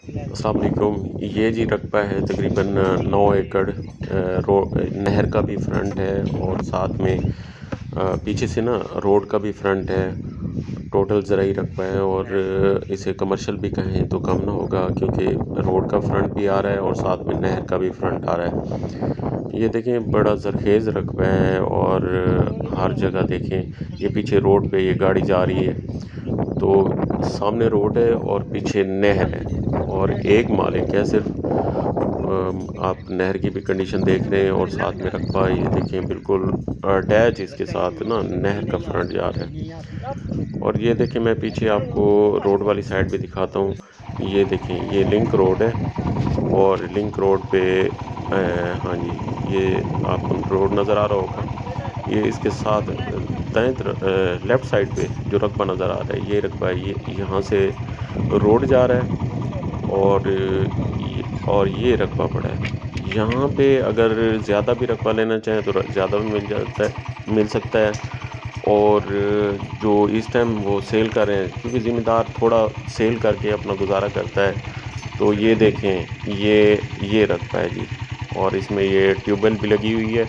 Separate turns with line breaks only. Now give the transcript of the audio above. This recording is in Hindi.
अस्सलाम वालेकुम। ये जी रकबा है तकरीबन 9 एकड़ नहर का भी फ्रंट है और साथ में पीछे से ना रोड का भी फ्रंट है। टोटल ज़राई रकबा है और इसे कमर्शियल भी कहें तो कम ना होगा, क्योंकि रोड का फ्रंट भी आ रहा है और साथ में नहर का भी फ्रंट आ रहा है। ये देखें बड़ा ज़रखेज़ रकबा है और हर जगह देखें, ये पीछे रोड पे ये गाड़ी जा रही है तो सामने रोड है और पीछे नहर है और एक मालिक है सिर्फ। आप नहर की भी कंडीशन देख रहे हैं और साथ में रकबा ये देखें बिल्कुल अटैच इसके साथ ना नहर का फ्रंट जा रहा है। और ये देखें मैं पीछे आपको रोड वाली साइड भी दिखाता हूँ। ये देखें ये लिंक रोड है और लिंक रोड पे हाँ जी, ये आपको रोड नज़र आ रहा होगा। ये इसके साथ दाएं तरफ लेफ़्ट साइड पे जो रकबा नज़र आ रहा है, ये रकबा ये यहाँ से रोड जा रहा है और ये रकबा पड़ा है। यहाँ पे अगर ज़्यादा भी रकबा लेना चाहें तो ज़्यादा भी मिल सकता है। और जो इस टाइम वो सेल कर रहे हैं, क्योंकि ज़िम्मेदार थोड़ा सेल करके अपना गुज़ारा करता है। तो ये देखें ये रकबा है जी और इसमें ये ट्यूबवेल भी लगी हुई है।